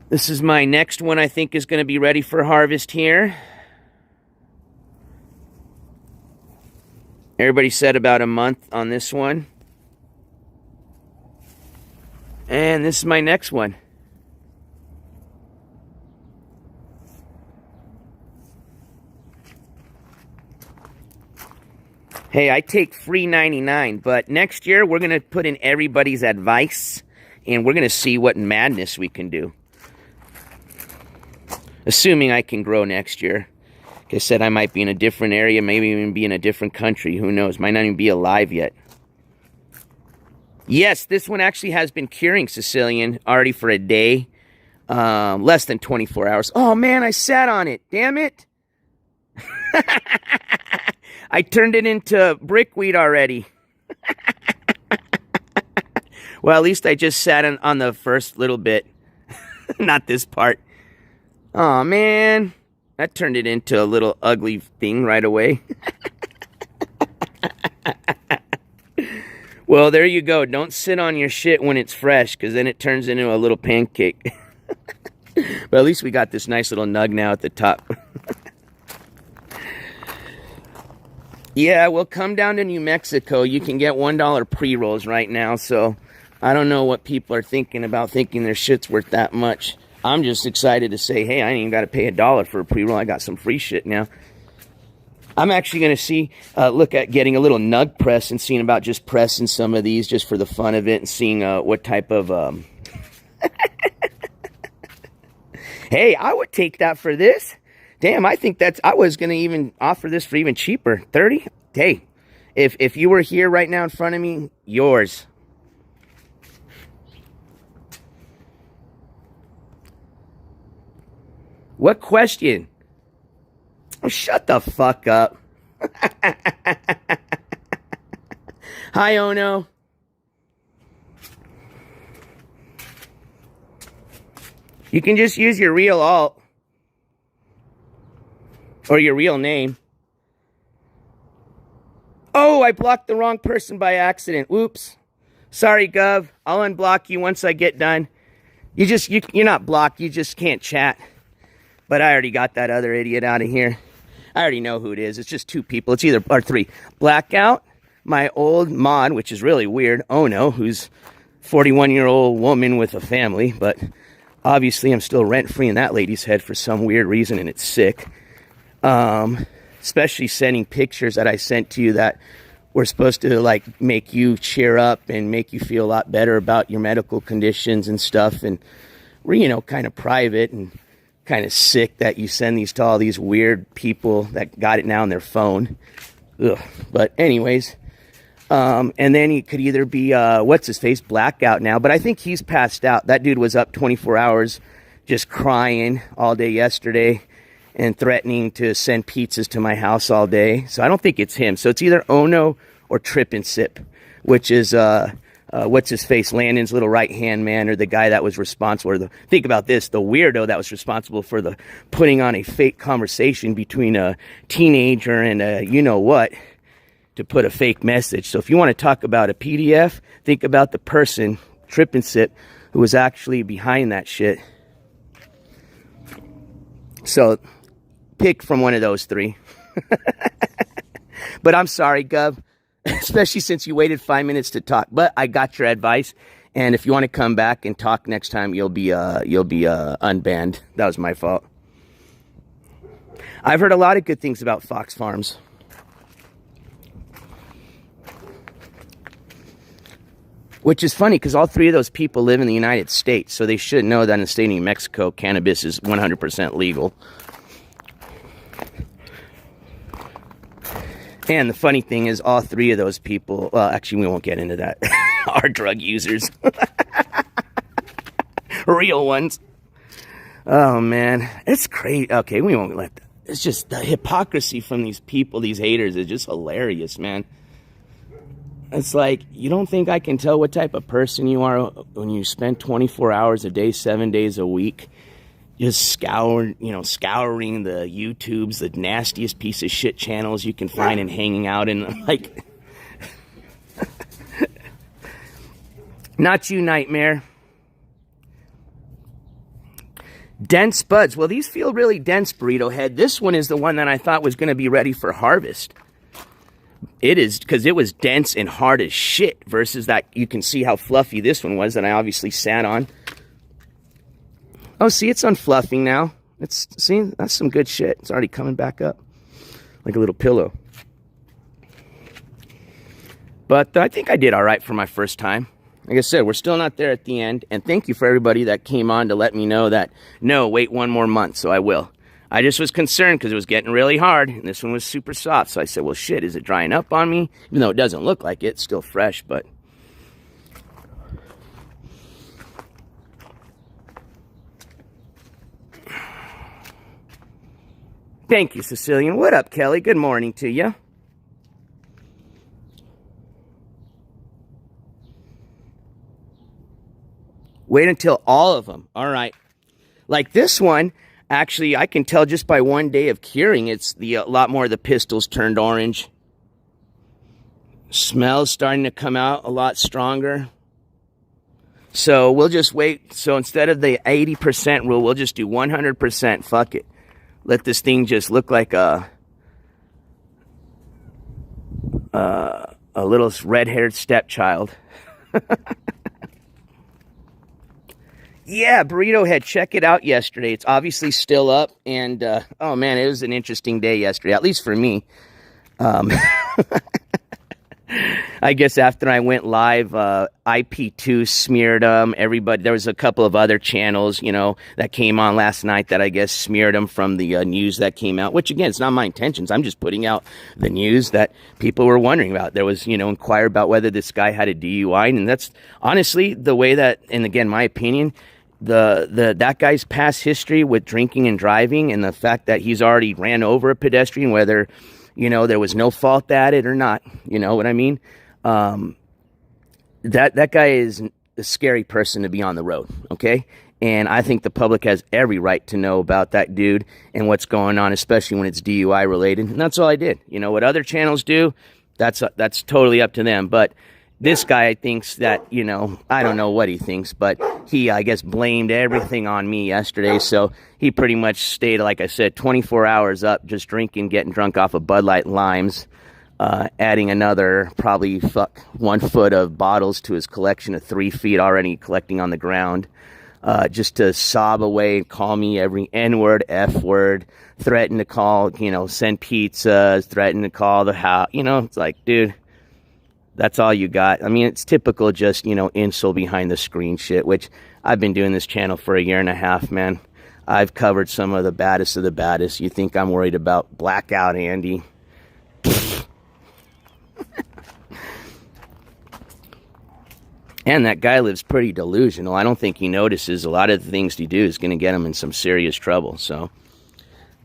This is my next one I think is going to be ready for harvest here. Everybody said about a month on this one. And this is my next one. Hey, I take free 99, but next year we're going to put in everybody's advice and we're going to see what madness we can do. Assuming I can grow next year. Like I said, I might be in a different area, maybe even be in a different country. Who knows? Might not even be alive yet. Yes, this one actually has been curing Sicilian already for a day. Less than 24 hours. Oh, man, I sat on it. Damn it. I turned it into brickweed already. Well, at least I just sat on the first little bit. Not this part. Oh, man. That turned it into a little ugly thing right away. Well, there you go. Don't sit on your shit when it's fresh, because then it turns into a little pancake. But at least we got this nice little nug now at the top. Yeah, well, come down to New Mexico. You can get $1 pre-rolls right now, so I don't know what people are thinking about, thinking their shit's worth that much. I'm just excited to say, hey, I ain't even got to pay $1 for a pre-roll. I got some free shit now. I'm actually going to look at getting a little nug press and seeing about just pressing some of these just for the fun of it and seeing what type of... Hey, I would take that for this. Damn, I think I was going to even offer this for even cheaper. 30? Hey, if you were here right now in front of me, yours. What question? Oh, shut the fuck up. Hi, Ono. You can just use your real alt. Or your real name. Oh, I blocked the wrong person by accident. Whoops. Sorry, Gov. I'll unblock you once I get done. You're not blocked. You just can't chat. But I already got that other idiot out of here. I already know who it is. It's just two people. It's either, or three. Blackout, my old mod, which is really weird, Ono, who's 41-year-old woman with a family, but obviously I'm still rent-free in that lady's head for some weird reason, and it's sick. Especially sending pictures that I sent to you that were supposed to, like, make you cheer up and make you feel a lot better about your medical conditions and stuff, and we're, you know, kind of private and kind of sick that you send these to all these weird people that got it now on their phone. Ugh. But anyways, and then he could either be, what's his face, Blackout now, but I think he's passed out. That dude was up 24 hours just crying all day yesterday and threatening to send pizzas to my house all day. So I don't think it's him. So it's either Ono or Trip and Sip, which is, what's his face, Landon's little right-hand man, or the guy that was responsible, or think about this, the weirdo that was responsible for the putting on a fake conversation between a teenager and a you-know-what to put a fake message. So if you want to talk about a PDF, think about the person, Trip and Sip, who was actually behind that shit. So pick from one of those three. But I'm sorry, Gov. Especially since you waited 5 minutes to talk, but I got your advice, and if you want to come back and talk next time, you'll be unbanned. That was my fault. I've heard a lot of good things about Fox Farms. Which is funny, because all three of those people live in the United States, so they should know that in the state of New Mexico, cannabis is 100% legal. And the funny thing is, all three of those people, well, actually, we won't get into that, are drug users. Real ones. Oh, man. It's crazy. Okay, we won't let that. It's just the hypocrisy from these people, these haters, is just hilarious, man. It's like, you don't think I can tell what type of person you are when you spend 24 hours a day, 7 days a week, just scouring the YouTubes, the nastiest piece of shit channels you can find, and hanging out in, like, not you, Nightmare. Dense buds. Well, these feel really dense, Burrito Head. This one is the one that I thought was going to be ready for harvest. It is, because it was dense and hard as shit, versus that, you can see how fluffy this one was that I obviously sat on. Oh, see, it's unfluffing now. See, that's some good shit. It's already coming back up like a little pillow. But I think I did all right for my first time. Like I said, we're still not there at the end. And thank you for everybody that came on to let me know that, no, wait one more month, so I will. I just was concerned because it was getting really hard, and this one was super soft. So I said, well, shit, is it drying up on me? Even though it doesn't look like it, it's still fresh, but... Thank you, Sicilian. What up, Kelly? Good morning to you. Wait until all of them. All right. Like this one, actually, I can tell just by 1 day of curing, it's a lot more of the pistils turned orange. Smell's starting to come out a lot stronger. So we'll just wait. So instead of the 80% rule, we'll just do 100%. Fuck it. Let this thing just look like a little red-haired stepchild. Yeah, Burrito Head, check it out yesterday. It's obviously still up, and oh man, it was an interesting day yesterday, at least for me. I guess after I went live, IP2 smeared them. Everybody, there was a couple of other channels, you know, that came on last night that I guess smeared them from the news that came out, which again, it's not my intentions. I'm just putting out the news that people were wondering about. There was, you know, inquire about whether this guy had a DUI, and that's honestly the way that, and again, my opinion, that guy's past history with drinking and driving, and the fact that he's already ran over a pedestrian, whether, you know, there was no fault at it or not, you know what I mean? That guy is a scary person to be on the road, okay? And I think the public has every right to know about that dude and what's going on, especially when it's DUI related. And that's all I did. You know, what other channels do, that's totally up to them. But this guy thinks that, I don't know what he thinks, but he, I guess, blamed everything on me yesterday. So he pretty much stayed, like I said, 24 hours up, just drinking, getting drunk off of Bud Light Limes, adding another probably 1 foot of bottles to his collection of 3 feet already collecting on the ground, just to sob away and call me every N-word, F-word, threaten to call, send pizzas, threaten to call the house. It's like, dude, that's all you got. I mean, it's typical just, insult behind the screen shit, which I've been doing this channel for 1.5 years, man. I've covered some of the baddest of the baddest. You think I'm worried about Blackout Andy? And that guy lives pretty delusional. I don't think he notices a lot of the things he do is going to get him in some serious trouble. So,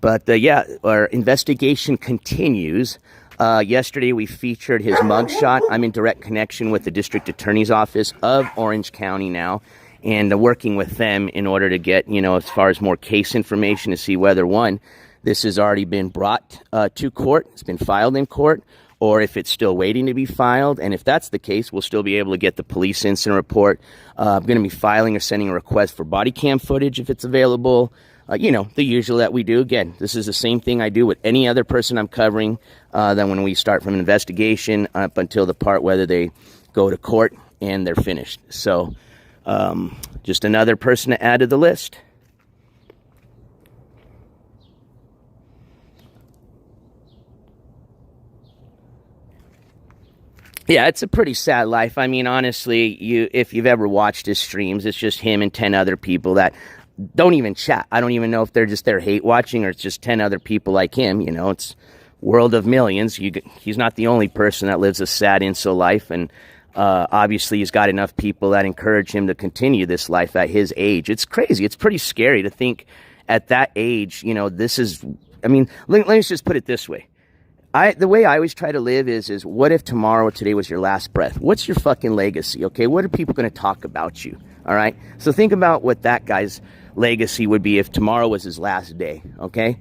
but yeah, our investigation continues. Yesterday, we featured his mugshot. I'm in direct connection with the district attorney's office of Orange County now, and working with them in order to get, as far as more case information to see whether, one, this has already been brought to court, it's been filed in court, or if it's still waiting to be filed. And if that's the case, we'll still be able to get the police incident report. I'm going to be filing or sending a request for body cam footage if it's available. The usual that we do. Again, this is the same thing I do with any other person I'm covering. Then when we start from an investigation up until the part whether they go to court and they're finished. So just another person to add to the list. Yeah, it's a pretty sad life. I mean, honestly, if you've ever watched his streams, it's just him and 10 other people that don't even chat. I don't even know if they're just there hate watching or it's just 10 other people like him. It's world of millions. He's not the only person that lives a sad incel life. And obviously he's got enough people that encourage him to continue this life at his age. It's crazy. It's pretty scary to think at that age, this is, I mean, let me just put it this way. The way I always try to live is what if tomorrow or today was your last breath? What's your fucking legacy, okay? What are people going to talk about you, all right? So think about what that guy's legacy would be if tomorrow was his last day, okay?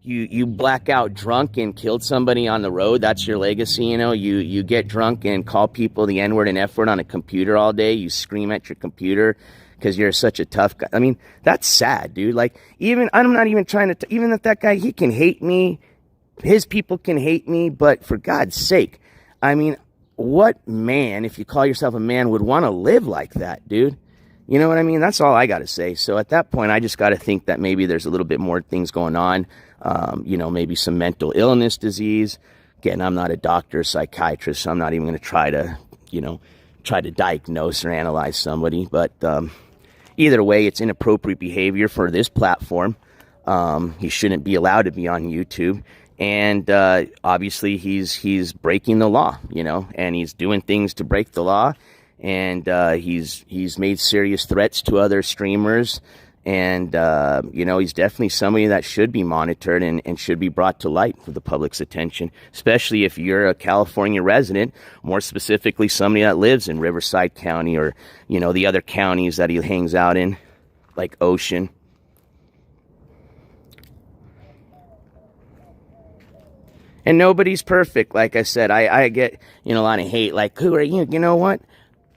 You black out drunk and killed somebody on the road, that's your legacy, You get drunk and call people the N-word and F-word on a computer all day. You scream at your computer because you're such a tough guy. I mean, that's sad, dude. Like, I'm not even trying to, even if that guy, he can hate me. His people can hate me, but for God's sake, I mean, what man, if you call yourself a man, would want to live like that, dude? You know what I mean? That's all I got to say. So at that point, I just got to think that maybe there's a little bit more things going on, maybe some mental illness, disease. Again, I'm not a doctor, psychiatrist, so I'm not even going to try to diagnose or analyze somebody. But either way, it's inappropriate behavior for this platform. He shouldn't be allowed to be on YouTube. And obviously he's breaking the law, and he's doing things to break the law. And he's made serious threats to other streamers. And, he's definitely somebody that should be monitored and should be brought to light for the public's attention, especially if you're a California resident, more specifically somebody that lives in Riverside County or, the other counties that he hangs out in, like Ocean. And nobody's perfect. Like I said, I get, a lot of hate. Like, who are you? You know what?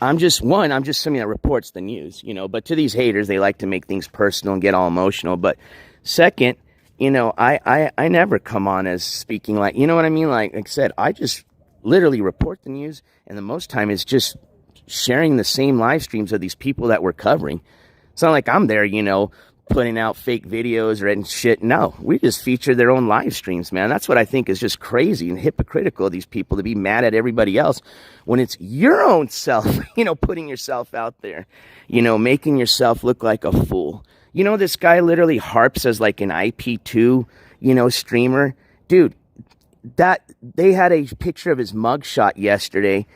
I'm just somebody that reports the news, But to these haters, they like to make things personal and get all emotional. But second, I never come on as speaking like, you know what I mean? Like I said, I just literally report the news. And the most time is just sharing the same live streams of these people that we're covering. It's not like I'm there, putting out fake videos or shit. No, we just feature their own live streams, man. That's what I think is just crazy and hypocritical of these people to be mad at everybody else when it's your own self, putting yourself out there, making yourself look like a fool. This guy literally harps as like an IP2, streamer. Dude, that they had a picture of his mugshot yesterday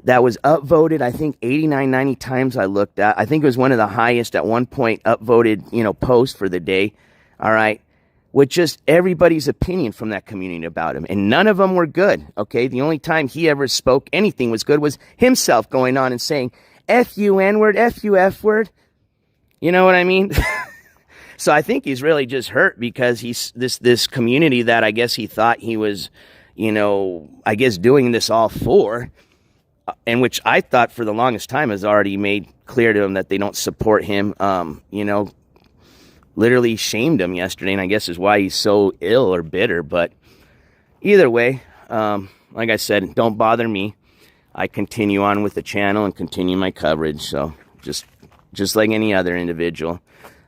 that was upvoted, I think 89, 90 times I looked at. I think it was one of the highest at one point upvoted, post for the day. All right. With just everybody's opinion from that community about him. And none of them were good. Okay. The only time he ever spoke anything was good was himself going on and saying, F you N-word, F you F-word. You know what I mean? So I think he's really just hurt because he's this community that I guess he thought he was, I guess doing this all for, and which I thought for the longest time has already made clear to him that they don't support him. Literally shamed him yesterday, and I guess is why he's so ill or bitter. But either way, like I said, don't bother me. I continue on with the channel and continue my coverage. So just like any other individual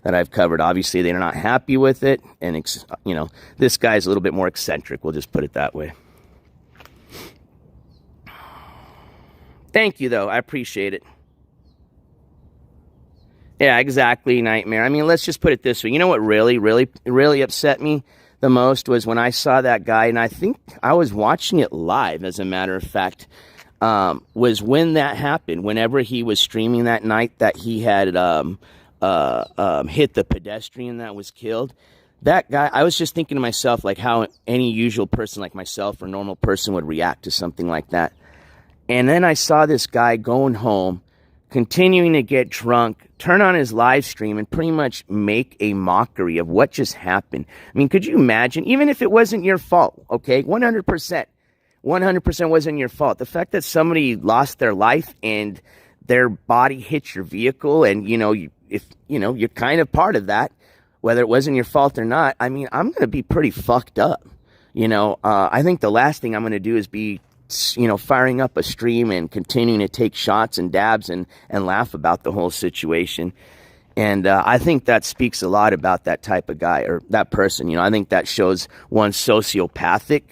that I've covered, obviously they're not happy with it, and this guy's a little bit more eccentric. We'll just put it that way. Thank you, though. I appreciate it. Yeah, exactly, Nightmare. I mean, let's just put it this way. You know what really, really, really upset me the most was when I saw that guy, and I think I was watching it live, as a matter of fact, was when that happened. Whenever he was streaming that night that he had hit the pedestrian that was killed. That guy, I was just thinking to myself, like how any usual person like myself or normal person would react to something like that. And then I saw this guy going home, continuing to get drunk, turn on his live stream and pretty much make a mockery of what just happened. I mean, could you imagine? Even if it wasn't your fault, okay? 100% wasn't your fault. The fact that somebody lost their life and their body hit your vehicle and, if you're kind of part of that, whether it wasn't your fault or not, I mean, I'm going to be pretty fucked up. I think the last thing I'm going to do is be firing up a stream and continuing to take shots and dabs and laugh about the whole situation. And I think that speaks a lot about that type of guy or that person. I think that shows one's sociopathic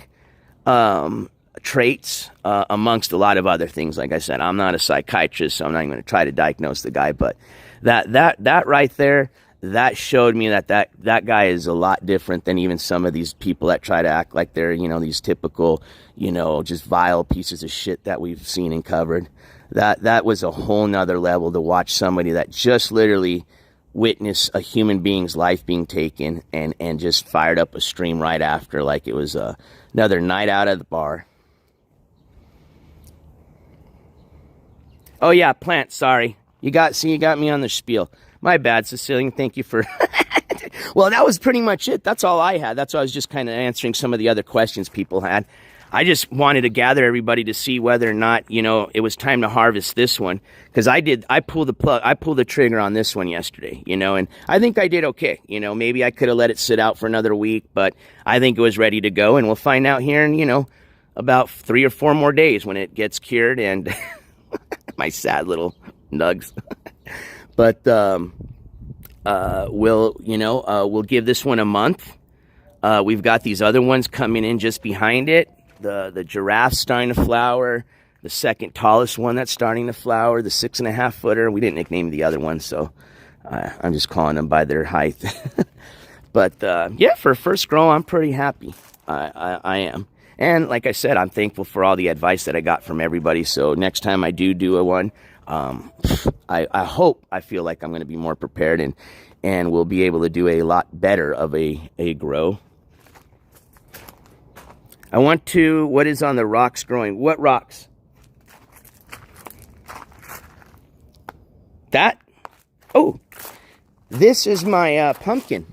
traits amongst a lot of other things. Like I said, I'm not a psychiatrist, so I'm not even going to try to diagnose the guy. But that right there, that showed me that guy is a lot different than even some of these people that try to act like they're, these typical, just vile pieces of shit that we've seen and covered. That was a whole nother level to watch somebody that just literally witnessed a human being's life being taken and just fired up a stream right after like it was another night out at the bar. Oh yeah, Plant, sorry. You got me on the spiel. My bad, Sicilian. Thank you for... Well, that was pretty much it. That's all I had. That's why I was just kind of answering some of the other questions people had. I just wanted to gather everybody to see whether or not, it was time to harvest this one. Because I pulled the trigger on this one yesterday, and I think I did okay. Maybe I could have let it sit out for another week, but I think it was ready to go. And we'll find out here in, about 3 or 4 more days when it gets cured and my sad little nugs. But we'll give this one a month. We've got these other ones coming in just behind it. The giraffe's starting to flower. The second tallest one that's starting to flower. The 6.5 footer. We didn't nickname the other one, so I'm just calling them by their height. But yeah, for a first grow, I'm pretty happy. I am. And like I said, I'm thankful for all the advice that I got from everybody. So next time I do a one, I feel like I'm going to be more prepared and we'll be able to do a lot better of a grow. I want to, what is on the rocks growing? What rocks? That? Oh, this is my pumpkin.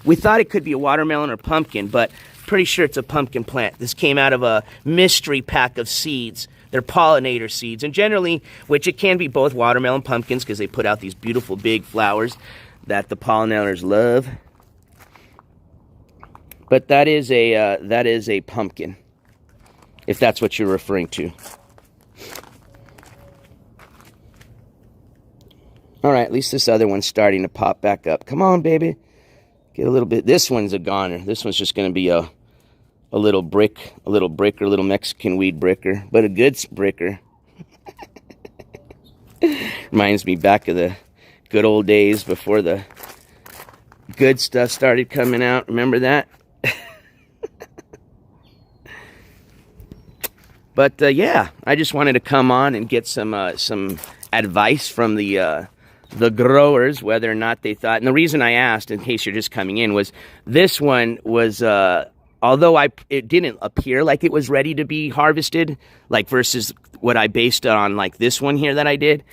We thought it could be a watermelon or pumpkin, but pretty sure it's a pumpkin plant. This came out of a mystery pack of seeds. They're pollinator seeds, and generally, which it can be both watermelon pumpkins because they put out these beautiful big flowers that the pollinators love. But that is a pumpkin, if that's what you're referring to. All right, at least this other one's starting to pop back up. Come on, baby. Get a little bit. This one's a goner. This one's just going to be a little bricker, little Mexican weed bricker, but a good bricker. Reminds me back of the good old days before the good stuff started coming out. Remember that? But yeah, I just wanted to come on and get some advice from the growers, whether or not they thought. And the reason I asked, in case you're just coming in, was this one was. Although it didn't appear like it was ready to be harvested, like versus what I based it on, like this one here that I did,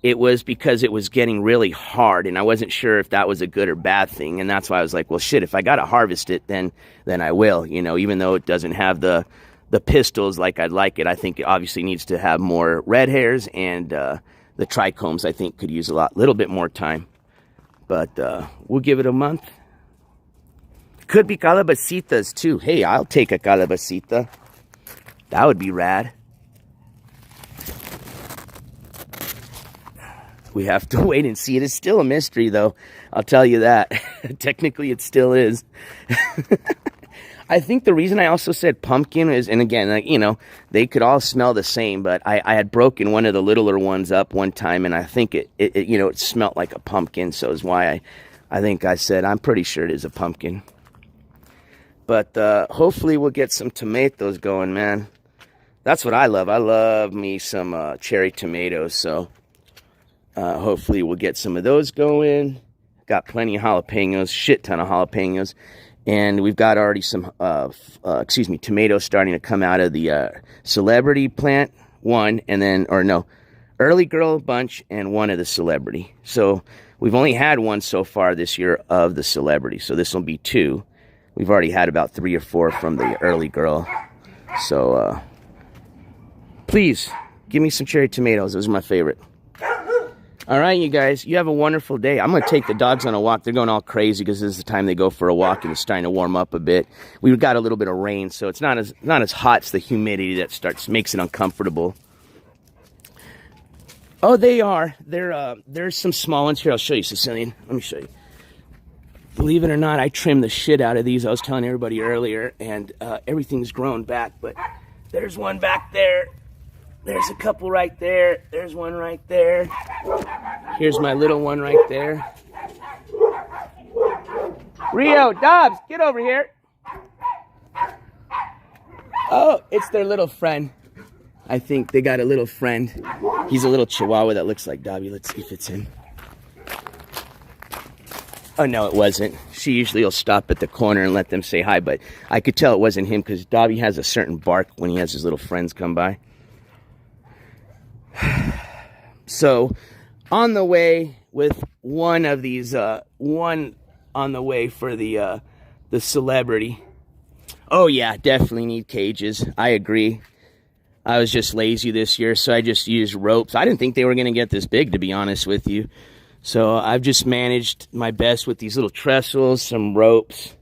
it was because it was getting really hard, and I wasn't sure if that was a good or bad thing, and that's why I was like, well, shit, if I gotta harvest it, then I will, even though it doesn't have the the pistils like I'd like it. I think it obviously needs to have more red hairs, and the trichomes I think could use a little bit more time. But we'll give it a month. Could be calabacitas too. Hey, I'll take a calabacita. That would be rad. We have to wait and see. It is still a mystery, though. I'll tell you that. Technically, it still is. I think the reason I also said pumpkin is, and again, like, you know, they could all smell the same, but I had broken one of the littler ones up one time, and I think it you know, it smelled like a pumpkin, so is why I think I said I'm pretty sure it is a pumpkin. But hopefully we'll get some tomatoes going, man. That's what I love. I love me some cherry tomatoes, so hopefully we'll get some of those going. Got plenty of jalapenos, shit ton of jalapenos. And we've got already some, tomatoes starting to come out of the celebrity plant, one, and then, or no, early girl bunch and one of the celebrity. So we've only had one so far this year of the celebrity. So this will be two. We've already had about 3 or 4 from the early girl. So please give me some cherry tomatoes. Those are my favorite. All right, you guys, you have a wonderful day. I'm going to take the dogs on a walk. They're going all crazy because this is the time they go for a walk, and it's starting to warm up a bit. We've got a little bit of rain, so it's not as hot. It's the humidity that makes it uncomfortable. Oh, they are. There's some small ones here. I'll show you, Sicilian. Let me show you. Believe it or not, I trimmed the shit out of these. I was telling everybody earlier, and everything's grown back. But there's one back there. There's a couple right there. There's one right there. Here's my little one right there. Rio, Dobbs, get over here. Oh, it's their little friend. I think they got a little friend. He's a little chihuahua that looks like Dobby. Let's see if it's him. Oh, no, it wasn't. She usually will stop at the corner and let them say hi, but I could tell it wasn't him because Dobby has a certain bark when he has his little friends come by. So, on the way with one of these, one on the way for the celebrity. Oh yeah, definitely need cages. I agree. I was just lazy this year, so I just used ropes. I didn't think they were going to get this big, to be honest with you. So I've just managed my best with these little trestles, some ropes.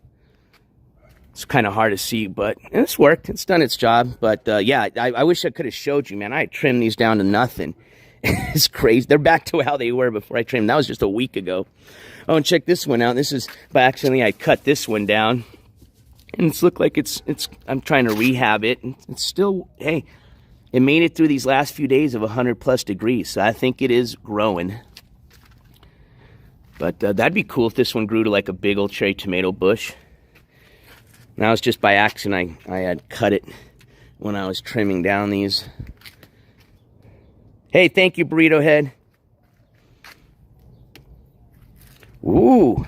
It's kind of hard to see, but it's worked. It's done its job. But yeah, I wish I could have showed you, man. I trimmed these down to nothing. It's crazy. They're back to how they were before I trimmed. That was just a week ago. Oh, and check this one out. This is, by accident, I cut this one down. And it's looked like I'm trying to rehab it. And it's still, hey, it made it through these last few days of 100 plus degrees. So I think it is growing. But that'd be cool if this one grew to like a big old cherry tomato bush. Now it's just by accident I had cut it when I was trimming down these. Hey, thank you, Burrito Head. Ooh.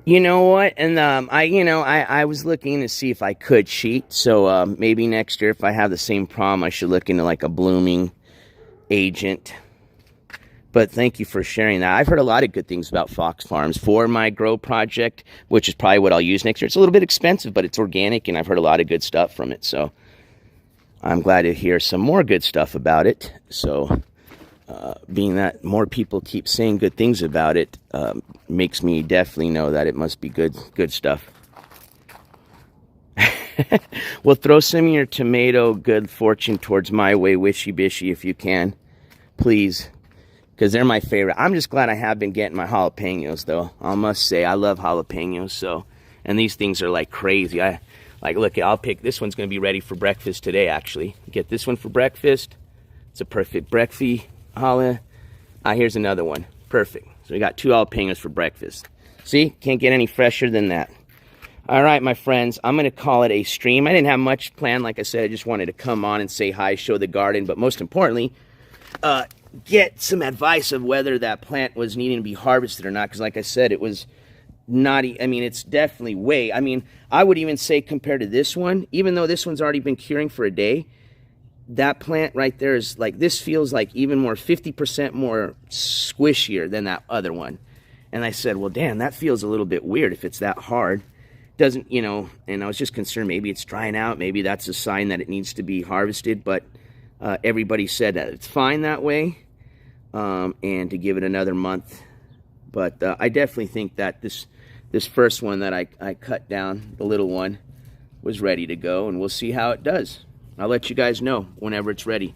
You know what? And I was looking to see if I could sheet. So maybe next year, if I have the same problem, I should look into like a blooming agent. But thank you for sharing that. I've heard a lot of good things about Fox Farms for my grow project, which is probably what I'll use next year. It's a little bit expensive, but it's organic, and I've heard a lot of good stuff from it. So I'm glad to hear some more good stuff about it. So being that more people keep saying good things about it, makes me definitely know that it must be good stuff. Well, throw some of your tomato good fortune towards my way, wishy-bishy, if you can. Please. Because they're my favorite. I'm just glad I have been getting my jalapenos, though. I must say, I love jalapenos, so. And these things are like crazy. Look, I'll pick, this one's going to be ready for breakfast today, actually. Get this one for breakfast. It's a perfect breakfast. Here's another one. Perfect. So we got 2 jalapenos for breakfast. See? Can't get any fresher than that. All right, my friends. I'm going to call it a stream. I didn't have much planned. Like I said, I just wanted to come on and say hi, show the garden. But most importantly, get some advice of whether that plant was needing to be harvested or not. Because like I said, it was not, I mean, it's definitely way, I mean, I would even say compared to this one, even though this one's already been curing for a day, that plant right there is like, this feels like even more, 50% more squishier than that other one. And I said, well, damn, that feels a little bit weird if it's that hard. Doesn't, you know, and I was just concerned maybe it's drying out. Maybe that's a sign that it needs to be harvested. But everybody said that it's fine that way, and to give it another month. But I definitely think that this first one that I cut down, the little one, was ready to go. And we'll see how it does. I'll let you guys know whenever it's ready.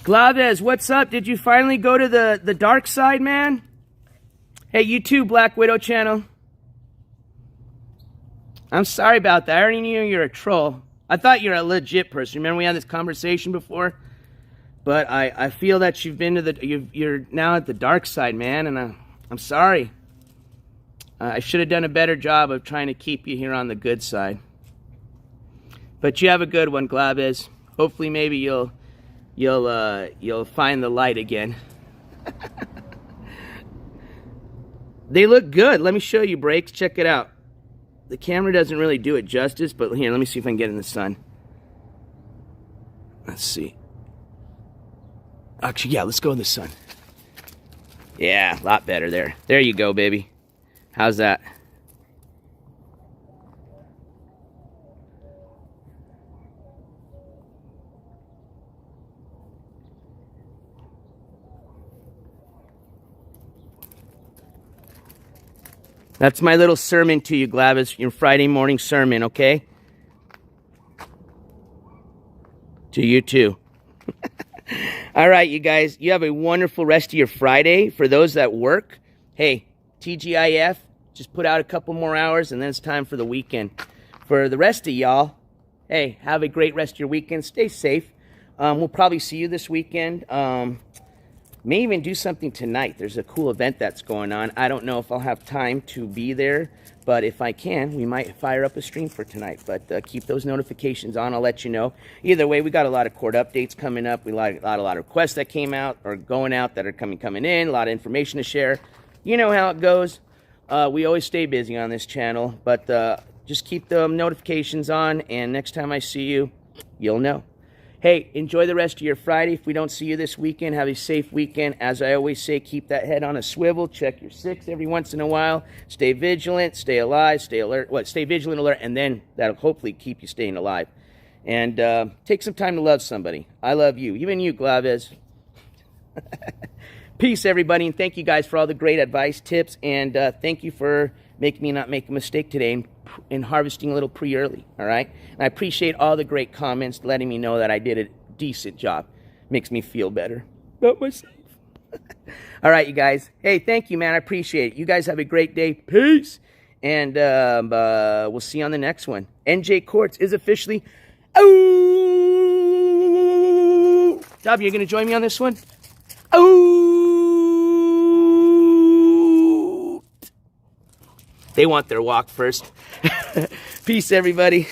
Glaves, what's up? Did you finally go to the dark side, man? Hey, you too, Black Widow channel. I'm sorry about that. I already knew you're a troll. I thought you were a legit person. Remember we had this conversation before? But I feel that you've been to you're now at the dark side, man, and I'm sorry. I should have done a better job of trying to keep you here on the good side. But you have a good one, Glaves. Hopefully, maybe you'll find the light again. They look good. Let me show you, Breaks. Check it out. The camera doesn't really do it justice, but here, let me see if I can get in the sun. Let's see. Actually, yeah, let's go in the sun. Yeah, a lot better there. There you go, baby. How's that? That's my little sermon to you, Glavis. Your Friday morning sermon, okay? To you too. All right, you guys. You have a wonderful rest of your Friday. For those that work, hey, TGIF, just put out a couple more hours, and then it's time for the weekend. For the rest of y'all, hey, have a great rest of your weekend. Stay safe. We'll probably see you this weekend. May even do something tonight. There's a cool event that's going on. I don't know if I'll have time to be there, but if I can, we might fire up a stream for tonight. But keep those notifications on. I'll let you know. Either way, we got a lot of court updates coming up. We got a lot of requests that came out or going out that are coming in. A lot of information to share. You know how it goes. We always stay busy on this channel, but just keep the notifications on, and next time I see you, you'll know. Hey, enjoy the rest of your Friday. If we don't see you this weekend, have a safe weekend. As I always say, keep that head on a swivel. Check your six every once in a while. Stay vigilant, stay alive, stay alert. Stay vigilant, alert, and then that'll hopefully keep you staying alive. And take some time to love somebody. I love you. Even you, Glaves. Peace, everybody, and thank you guys for all the great advice, tips, and thank you for making me not make a mistake today in harvesting a little pre-early, all right? And I appreciate all the great comments letting me know that I did a decent job. Makes me feel better about myself. All right, you guys. Hey, thank you, man. I appreciate it. You guys have a great day. Peace. And we'll see you on the next one. NJ Courts is officially out. Dub, you're going to join me on this one? Out. They want their walk first. Peace, everybody.